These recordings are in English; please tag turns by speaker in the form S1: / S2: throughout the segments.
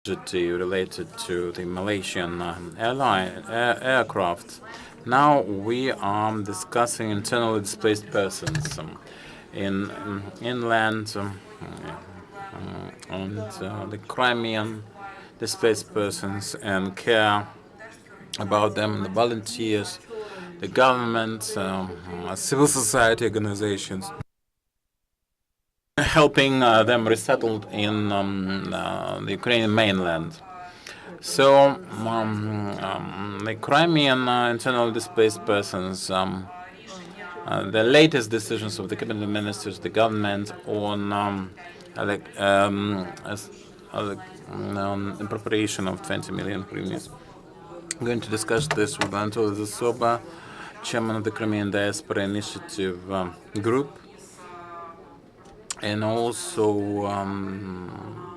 S1: related to the Malaysian aircraft. Now we are discussing internally displaced persons in inland and the Crimean displaced persons and care about them, the volunteers, the government, civil society organizations, helping them resettled in the Ukrainian mainland. So the Crimean internally displaced persons, the latest decisions of the cabinet ministers, the government on appropriation of 20 million hryvnias. I'm going to discuss this with Anatoly Zasoba, chairman of the Crimean Diaspora Initiative Group, and also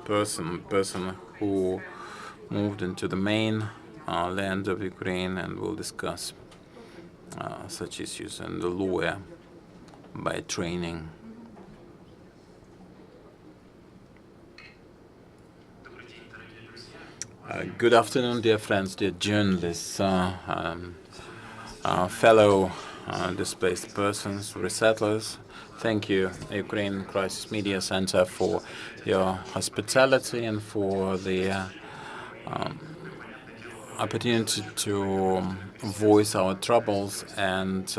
S1: person who moved into the main land of Ukraine and will discuss such issues, and the lawyer by training. Good afternoon, dear friends, dear journalists, fellow displaced persons, resettlers. Thank you, Ukraine Crisis Media Center, for your hospitality and for the opportunity to voice our troubles and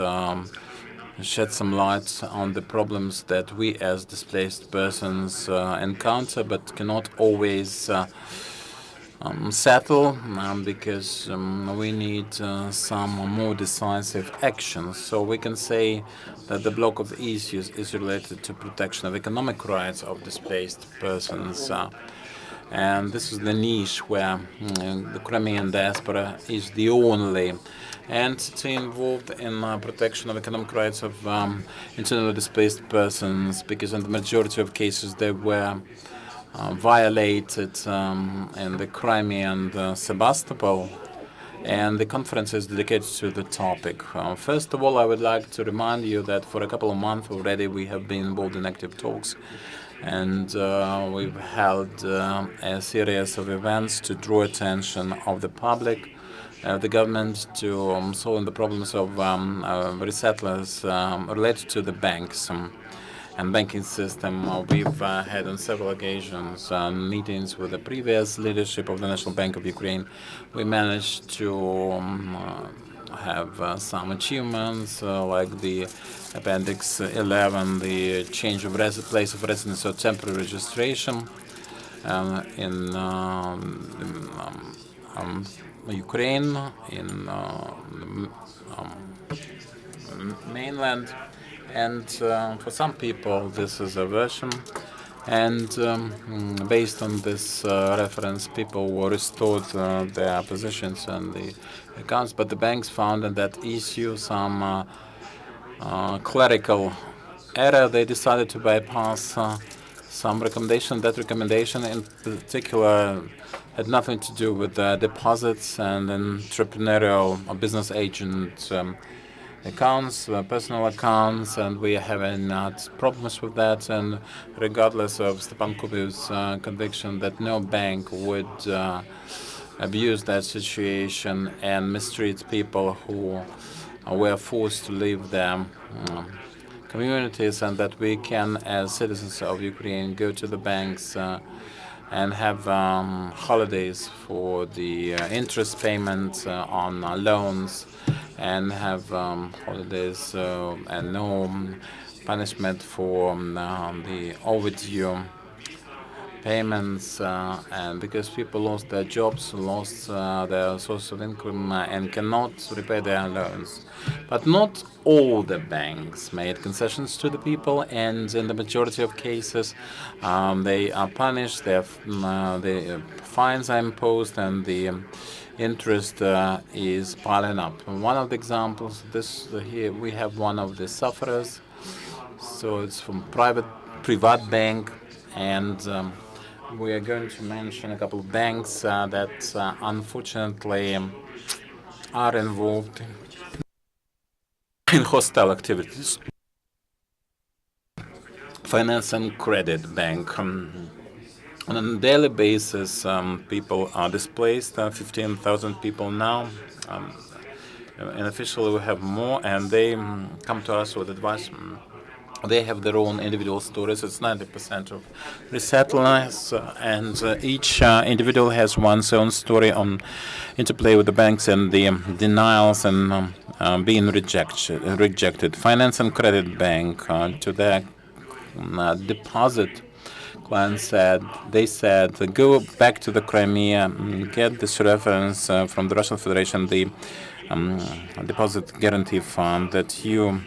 S1: shed some light on the problems that we as displaced persons encounter, but cannot always settle because we need some more decisive action. So we can say that the block of issues is related to protection of economic rights of displaced persons. And this is the niche where the Crimean diaspora is the only entity involved in protection of economic rights of internally displaced persons, because in the majority of cases they were violated in the Crimea and Sebastopol, and the conference is dedicated to the topic. First of all, I would like to remind you that for a couple of months already we have been involved in active talks, and we've held a series of events to draw attention of the public, the government, to solving the problems of resettlers related to the banks and banking system. We've had on several occasions meetings with the previous leadership of the National Bank of Ukraine. We managed to have some achievements like the Appendix 11, the change of place of residence or temporary registration in Ukraine, in mainland. And for some people, this is a version. And based on this reference, people were restored their positions and the accounts. But the banks found in that issue some clerical error. They decided to bypass some recommendation. That recommendation, in particular, had nothing to do with deposits and entrepreneurial or business agent accounts, personal accounts, and we are having problems with that. And regardless of Stepan Kubiev's conviction that no bank would abuse that situation and mistreat people who were forced to leave their communities, and that we can, as citizens of Ukraine, go to the banks and have holidays for the interest payments on loans, and have holidays and no punishment for the overdue payments, and because people lost their jobs, lost their source of income, and cannot repay their loans. But not all the banks made concessions to the people, and in the majority of cases they are punished, the fines are imposed, and the interest is piling up. One of the examples, here we have one of the sufferers. So it's from private bank, and we are going to mention a couple of banks that unfortunately are involved in hostile activities. Finance and Credit Bank, On a daily basis, people are displaced, 15,000 people now. Um, and officially we have more, and they come to us with advice. They have their own individual stories. It's 90% of resettlers, and each individual has one's own story on interplay with the banks and the denials and being rejected. Finance and Credit Bank to their deposit client said, go back to the Crimea, get this reference from the Russian Federation, the um, deposit guarantee fund that you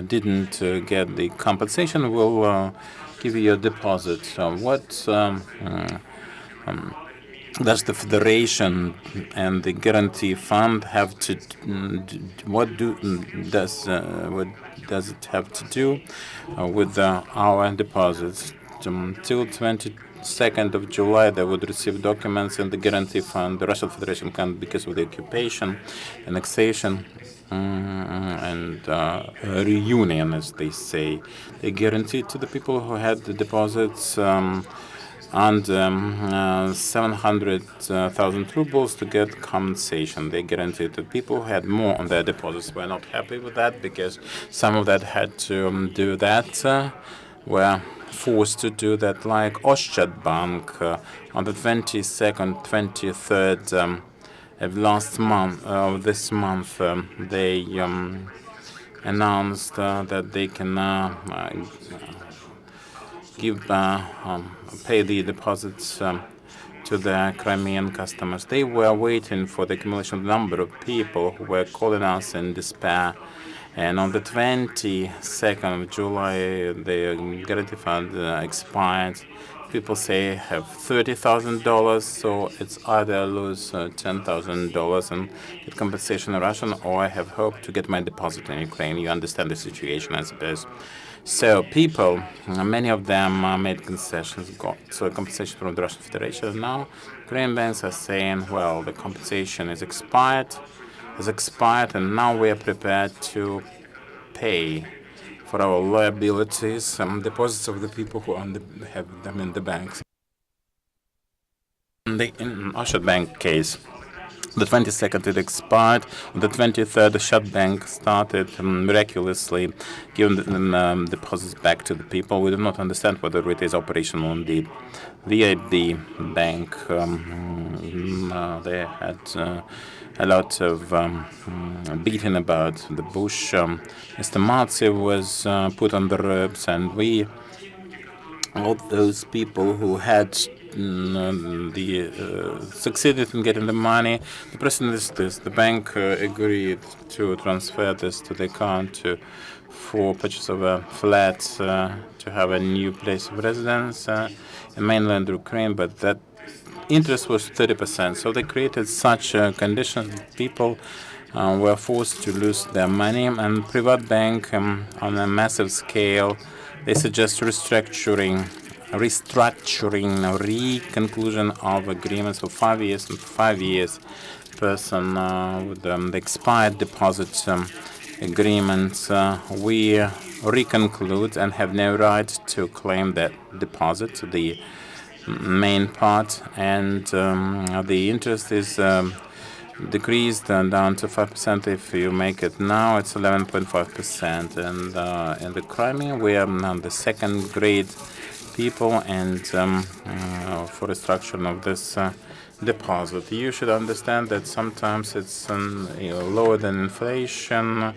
S1: didn't get the compensation will give you your deposit. So what does the federation and the guarantee fund have to? What does it have to do with our deposits? Till 22nd of July, they would receive documents in the guarantee fund. The Russian Federation can't because of the occupation, annexation, and reunion, as they say. They guaranteed to the people who had the deposits and 700,000 rubles to get compensation. They guaranteed that people who had more on their deposits were not happy with that because some of that had to do that, were forced to do that, like Bank on the 22nd, 23rd of last month, this month, they announced that they can pay the deposits to the Crimean customers. They were waiting for the accumulation number of people who were calling us in despair. And on the 22nd of July, the guarantee fund expired. People say have $30,000, so it's either lose $10,000 and get compensation in Russian, or I have hope to get my deposit in Ukraine. You understand the situation, I suppose. So people, many of them made concessions, got compensation from the Russian Federation. Now, Korean banks are saying, well, the compensation is expired, and now we are prepared to pay for our liabilities, deposits of the people who have them in the banks. In Usher Bank case, the 22nd it expired. On the 23rd, the shut bank started miraculously giving the deposits back to the people. We do not understand whether it is operational indeed. VIB Bank, they had a lot of beating about the bush. Mr. Matsev was put on the ropes, and all those people who had succeeded in getting the money. The president is this. The bank agreed to transfer this to the account for purchase of a flat to have a new place of residence in mainland Ukraine, but that interest was 30%. So they created such conditions that people were forced to lose their money. And Privat Bank, on a massive scale, they suggest restructuring, re-conclusion of agreements for 5 years, and 5 years person with the expired deposit agreements, we reconclude and have no right to claim that deposit, the main part, and the interest is decreased down to 5%. If you make it now, it's 11.5%. And in the Crimea, we are the second grade people, and for restructuring of this deposit, you should understand that sometimes it's lower than inflation,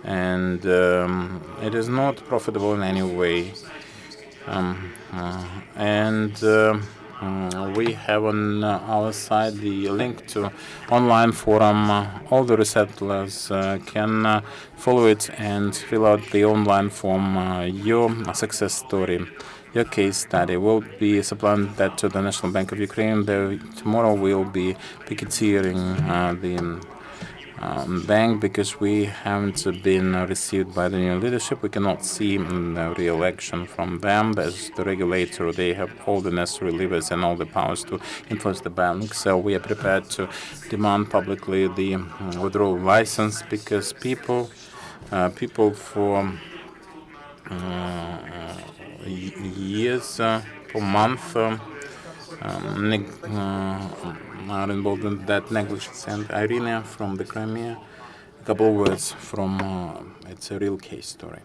S1: and it is not profitable in any way. We have on our side the link to online forum. All the resettlers can follow it and fill out the online form. Your success story, your case study will be supplying that to the National Bank of Ukraine. Tomorrow we'll be picketeering the bank because we haven't been received by the new leadership. We cannot see the real action from them. As the regulator, they have all the necessary levers and all the powers to influence the bank. So we are prepared to demand publicly the withdrawal license because people for years, per month, are involved in that negligence. And Irina from the Crimea, a couple of words from it's a real case story.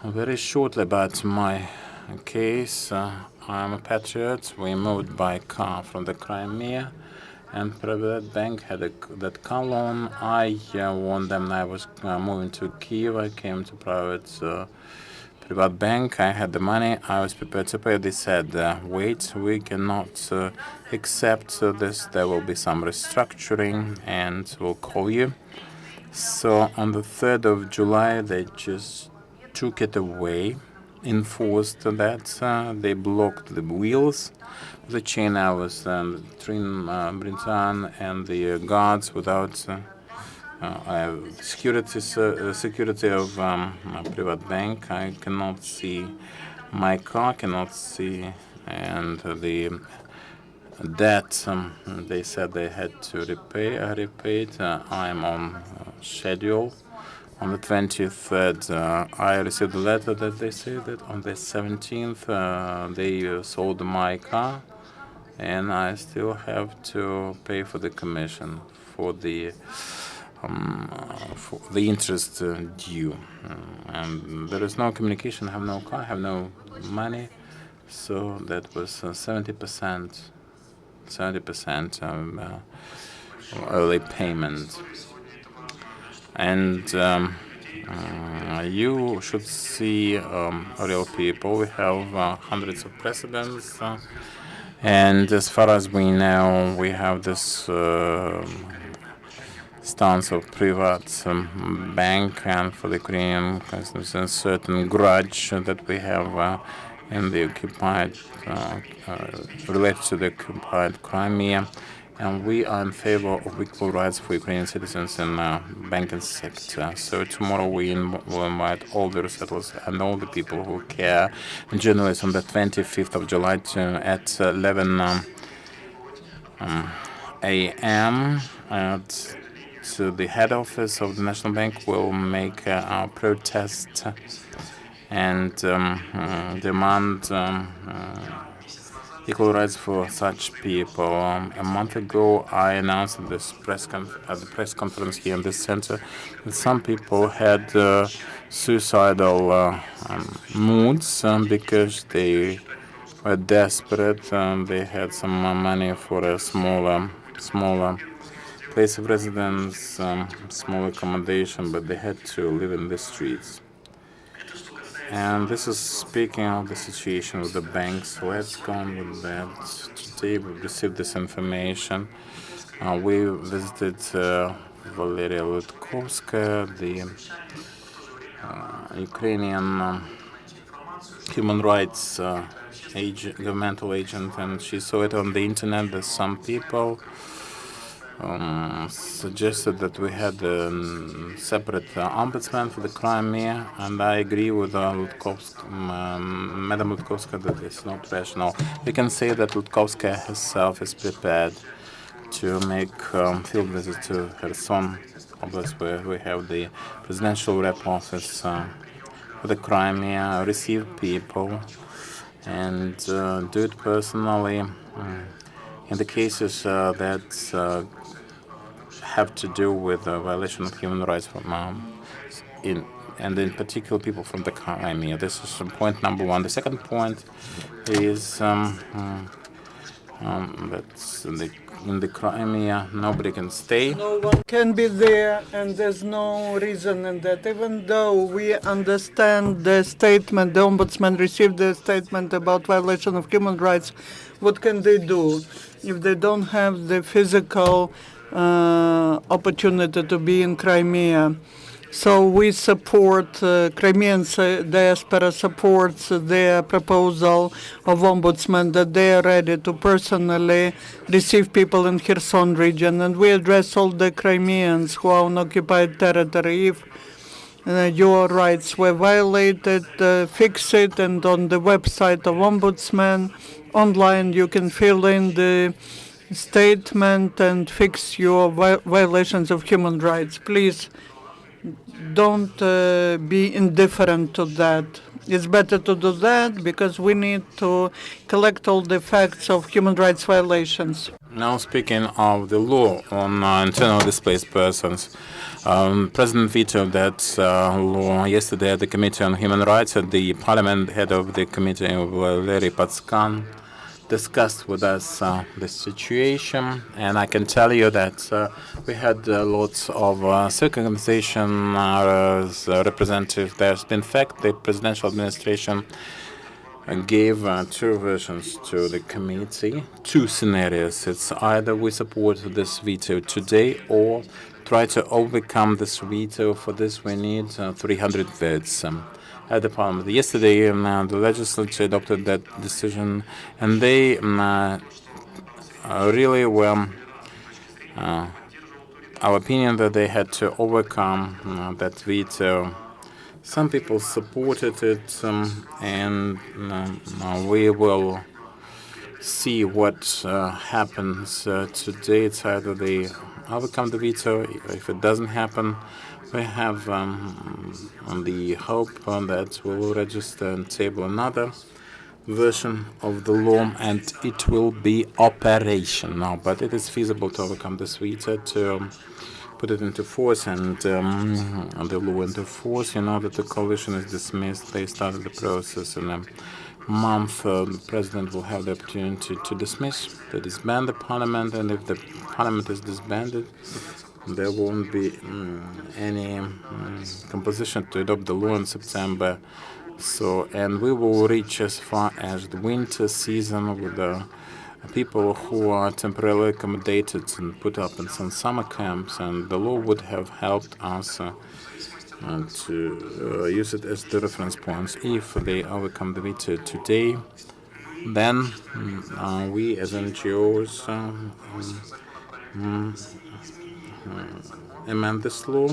S1: Very shortly about my case. I'm a patriot. We moved by car from the Crimea, and private bank had that car loan. I won them. I was moving to Kiev. I came to private bank. I had the money. I was prepared to pay. They said, "Wait, we cannot accept this. There will be some restructuring, and we'll call you." So on the 3rd of July, they just took it away, enforced that. They blocked the wheels. The chain I was between Britain and the guards without security of a private bank. I cannot see my car, cannot see, and the debt they said they had to repay. I repaid. I'm on schedule. On the 23rd, I received a letter that they say that on the 17th they sold my car, and I still have to pay for the commission for the interest due. And there is no communication. I have no car. I have no money. So that was 70% early payment. And you should see real people. We have hundreds of presidents, and as far as we know, we have this stance of private bank, and for the Ukrainian, there's a certain grudge that we have in the occupied, related to the occupied Crimea. And we are in favor of equal rights for Ukrainian citizens in the banking sector. So tomorrow we will invite all the resettlers and all the people who care, journalists, on the 25th of July at 11 a.m. To the head office of the National Bank. Will make our protest and demand equal rights for such people. A month ago, I announced at this at the press conference here in this center that some people had suicidal moods because they were desperate. They had some money for a smaller place of residence, small accommodation, but they had to live in the streets. And this is speaking of the situation with the banks. Let's go on with that. Today we received this information. We visited Valeria Lutkovskaya, the Ukrainian human rights governmental agent, and she saw it on the internet that some people suggested that we had a separate ombudsman for the Crimea, and I agree with Madam Lutkovskaya that it's not rational. We can say that Lutkovskaya herself is prepared to make field visits to Kherson Oblast, where we have the presidential rep office for the Crimea, receive people, and do it personally in the cases that have to do with the violation of human rights and in particular people from the Crimea. This is point number one. The second point is that's in the Crimea nobody can stay.
S2: No one can be there, and there's no reason in that. Even though we understand the statement, the ombudsman received the statement about violation of human rights, what can they do if they don't have the physical opportunity to be in Crimea? So we support, Crimean diaspora supports their proposal of ombudsman that they are ready to personally receive people in Kherson region. And we address all the Crimeans who are on occupied territory. If your rights were violated, fix it. And on the website of ombudsman, online, you can fill in the statement and fix your violations of human rights. Please don't be indifferent to that. It's better to do that because we need to collect all the facts of human rights violations.
S1: Now, speaking of the law on internal displaced persons, President vetoed that law yesterday at the Committee on Human Rights at the Parliament. Head of the committee, Valery Patskan, discussed with us the situation, and I can tell you that we had lots of civic organization representatives there. In fact, the presidential administration gave two versions to the committee, two scenarios. It's either we support this veto today or try to overcome this veto. For this, we need 300 votes at the parliament. Yesterday, the legislature adopted that decision, and they really were our opinion that they had to overcome that veto. Some people supported it, and we will see what happens today. It's either they overcome the veto. If it doesn't happen, we have the hope that we will register and table another version of the law, and it will be operational. But it is feasible to overcome this veto, to put it into force and the law into force. You know that the coalition is dismissed. They started the process in a month. The president will have the opportunity to disband the parliament, and if the parliament is disbanded, there won't be any composition to adopt the law in September. So, and we will reach as far as the winter season with the people who are temporarily accommodated and put up in some summer camps, and the law would have helped us to use it as the reference points. If they overcome the veto today, then we as NGOs amend this law,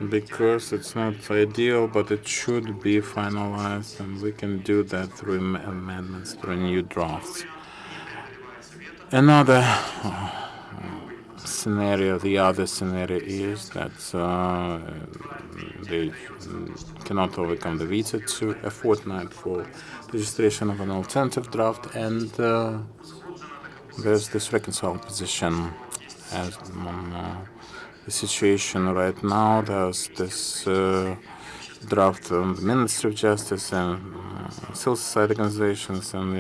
S1: because it's not ideal, but it should be finalized, and we can do that through amendments, through new drafts. Another scenario, the other scenario is that they cannot overcome the veto to a fortnight for registration of an alternative draft, and there's this reconciled position as the situation right now. There's this draft on the Ministry of Justice and civil society organizations and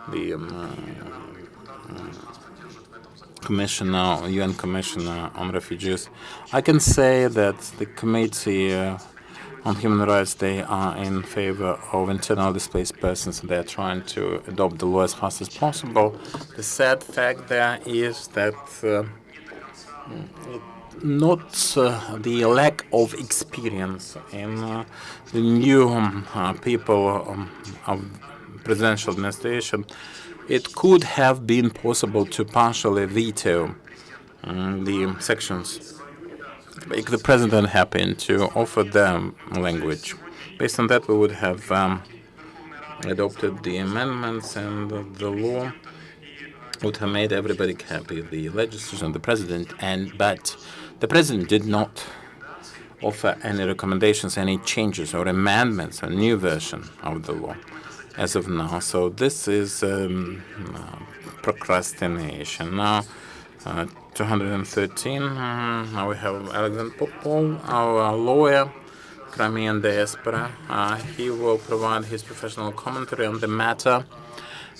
S1: the Commissioner, UN Commissioner on Refugees. I can say that the Committee on Human Rights, they are in favor of internal displaced persons, and they are trying to adopt the law as fast as possible. The sad fact there is that not the lack of experience in the new people of presidential administration. It could have been possible to partially veto the sections if the president happened to offer them language. Based on that, we would have adopted the amendments, and the law would have made everybody happy, the legislature and the president. But the president did not offer any recommendations, any changes or amendments, a new version of the law as of now. So this is procrastination. Now, 213. Now we have Alexander Popov, our lawyer, Crimean diaspora. He will provide his professional commentary on the matter.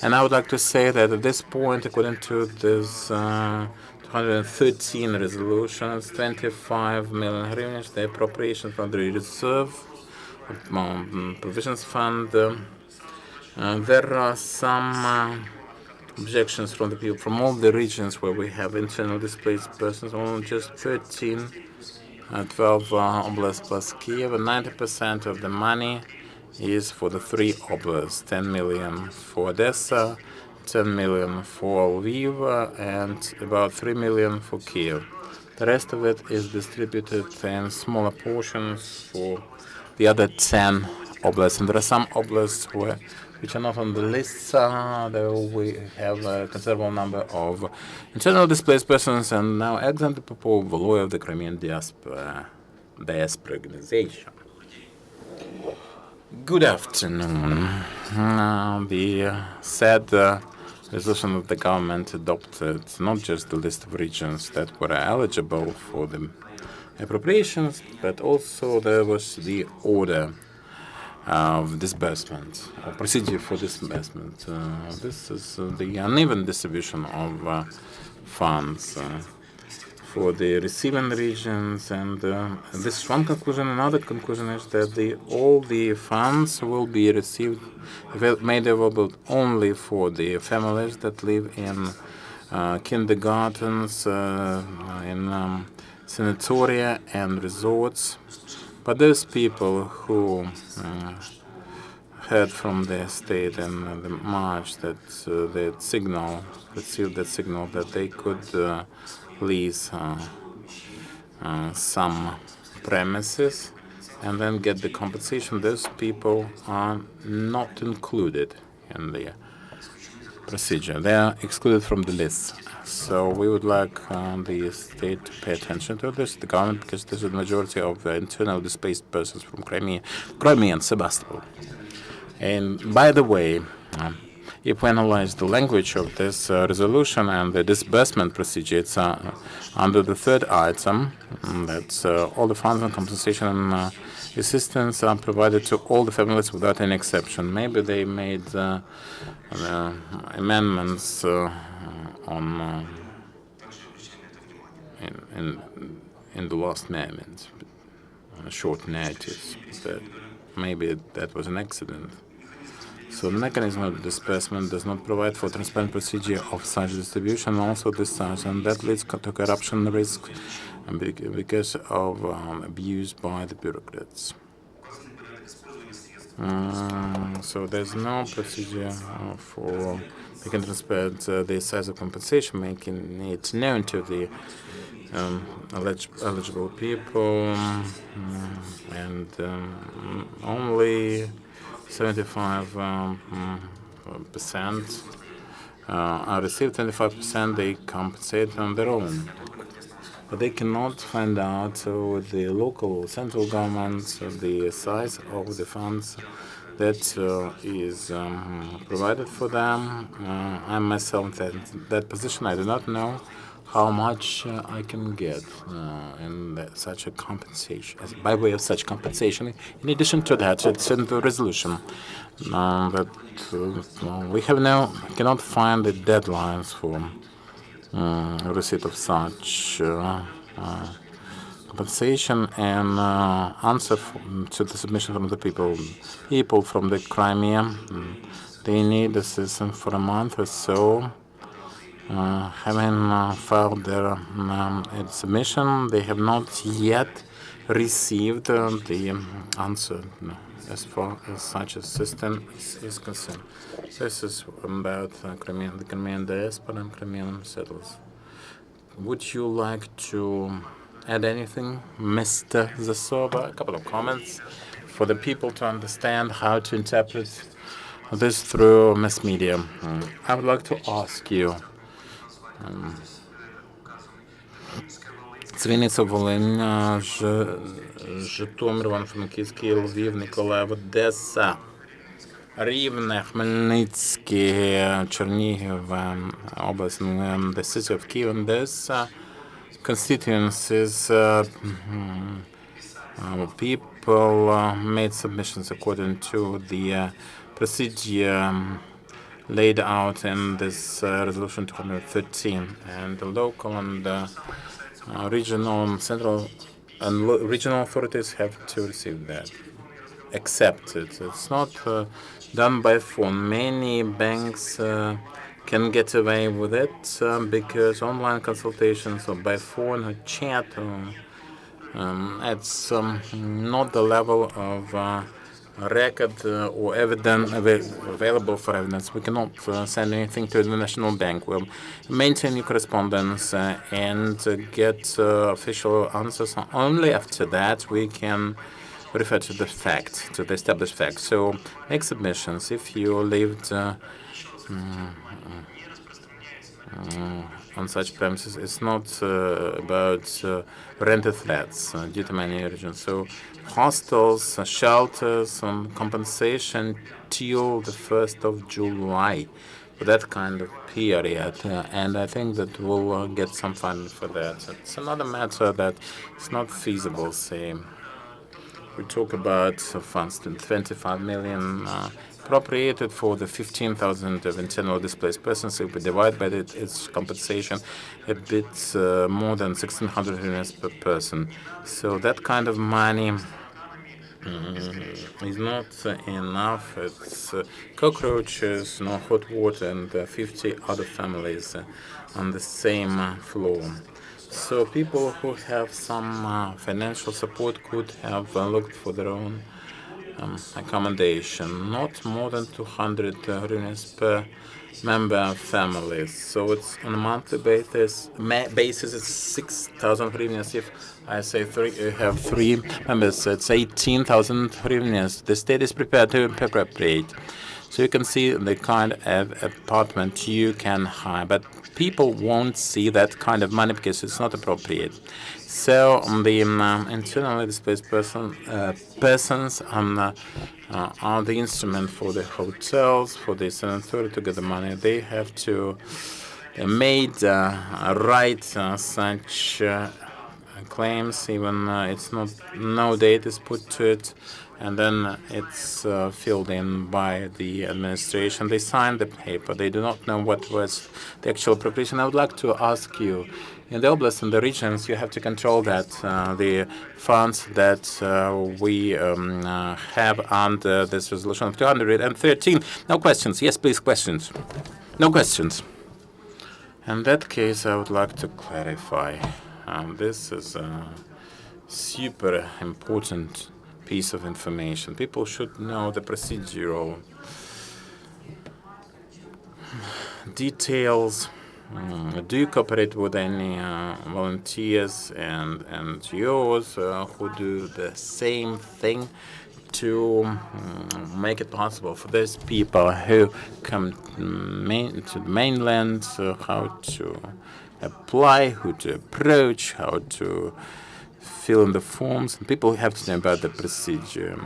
S1: And I would like to say that at this point, according to this 213 resolutions, 25 million hryvnias, the appropriation from the reserve provisions fund. There are some objections from the people from all the regions where we have internal displaced persons, only just 13, 12 oblasts plus Kiev, and 90% of the money is for the three oblasts, 10 million for Odessa, 10 million for Lviv, and about 3 million for Kiev. The rest of it is distributed in smaller portions for the other 10 oblasts. And there are some oblasts where which are not on the list. Though we have a considerable number of internal displaced persons, and now Alexander Popov, the lawyer of the Crimean diaspora organization. Good afternoon. The said resolution of the government adopted not just the list of regions that were eligible for the appropriations, but also there was the order of disbursement, or procedure for disbursement. This is the uneven distribution of funds for the receiving regions, and this is one conclusion. Another conclusion is that all the funds will be received, made available only for the families that live in kindergartens, in sanatoria and resorts. But those people who heard from the state and the march that received that signal that they could lease some premises and then get the compensation, those people are not included in the procedure. They are excluded from the list. So we would like the state to pay attention to this, the government, because this is the majority of internal displaced persons from Crimea and Sebastopol. And by the way, if we analyze the language of this resolution and the disbursement procedure, it's under the third item, that's all the funds and compensation and assistance are provided to all the families without any exception. Maybe they made amendments on in the last moment, on a short notice. But maybe that was an accident. So the mechanism of disbursement does not provide for transparent procedure of such distribution, also discharge, and that leads to corruption risk because of abuse by the bureaucrats. So there's no procedure for making transparent the size of compensation, making it known to the eligible people, and only 75% are received, 25% they compensate on their own. But they cannot find out with the local central government the size of the funds that is provided for them. I myself in that position. I do not know how much I can get in such a compensation, by way of such compensation. In addition to that, it's in the resolution that we cannot find the deadlines for receipt of such compensation and answer to the submission from the people from the Crimea. They need assistance for a month or so. Having filed their submission, they have not yet received the answer as far as such a system is concerned. This is about the Crimean diaspora and Crimean settlers. Would you like to add anything, Mr. Zasoba? A couple of comments for the people to understand how to interpret this through mass media. I would like to ask you, Цивільниця, Волинь, Житомир, Івано-Франківський, Львів, Миколаїв, Одеса, Рівне, Хмельницький, Чернігів, область, the city of Kyiv, and this constituencies, people made submissions according to the procedure laid out in this resolution 213, and the local and regional, central, and regional authorities have to receive that, accept it. It's not done by phone. Many banks can get away with it because online consultations or by phone or chat, it's not the level of record or evidence available for evidence. We cannot send anything to the National Bank. We'll maintain correspondence and get official answers. Only after that we can refer to the fact, to the established fact. So make submissions. If you lived on such premises, it's not about rented flats due to many reasons. So hostels, shelters, compensation till the 1st of July for that kind of period. And I think that we'll get some funding for that. It's another matter that it's not feasible, say. We talk about funds, 25 million appropriated for the 15,000 of internally displaced persons. If we divide by it, its compensation a bit more than 1,600 hryvnias per person. So that kind of money is not enough. It's cockroaches, no hot water, and 50 other families on the same floor. So people who have some financial support could have looked for their own accommodation, not more than 200 hryvnias per member families. So it's on a monthly basis. It's 6,000 hryvnias. If I say have three members, it's 18,000 hryvnias. The state is prepared to appropriate. So you can see the kind of apartment you can hire, but people won't see that kind of money because it's not appropriate. So the internally displaced persons are the instrument for the hotels, for the sanitary to get the money. They have to write such claims, even it's not, no date is put to it, and then it's filled in by the administration. They sign the paper. They do not know what was the actual appropriation. I would like to ask you, in the oblasts and the regions, you have to control that the funds that we have under this resolution of 213. No questions. Yes, please, questions. No questions. In that case, I would like to clarify. This is a super important piece of information. People should know the procedural details. Do you cooperate with any volunteers and NGOs who do the same thing to make it possible for those people who come to the mainland, how to apply, who to approach, how to fill in the forms? People have to know about the procedure.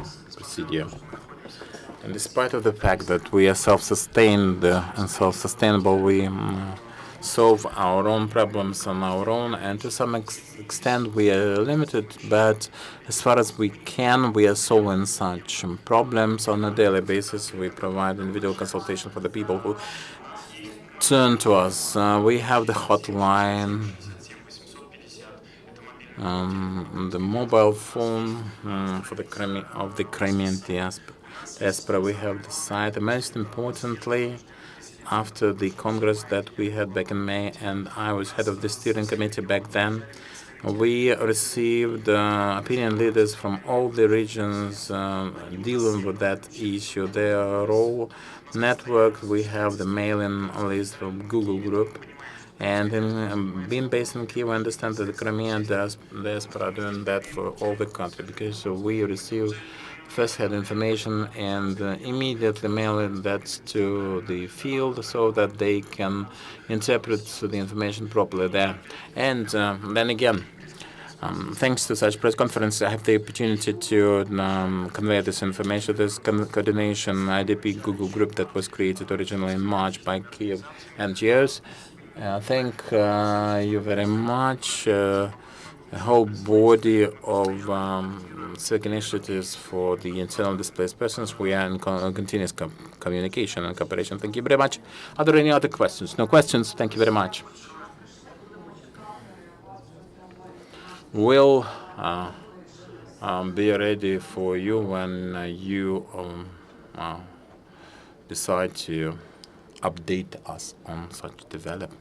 S1: And despite of the fact that we are self-sustained and self-sustainable, we solve our own problems on our own, and to some extent we are limited, but as far as we can, we are solving such problems on a daily basis. We provide individual consultation for the people who turn to us. We have the hotline, the mobile phone for the Crimean diaspora. We have the site. And most importantly, after the Congress that we had back in May, and I was head of the steering committee back then, we received opinion leaders from all the regions dealing with that issue. They are all networked. We have the mailing list from Google Group. And in being based in Kyiv, I understand that the Crimean diaspora are doing that for all the country, because we receive first-hand information and immediately mail that to the field so that they can interpret the information properly there. And then again, thanks to such press conference, I have the opportunity to convey this information. This coordination IDP Google group that was created originally in March by Kyiv NGOs. Thank you very much. A whole body of civic initiatives for the internally displaced persons. We are in continuous communication and cooperation. Thank you very much. Are there any other questions? No questions. Thank you very much. We'll be ready for you when you decide to update us on such development.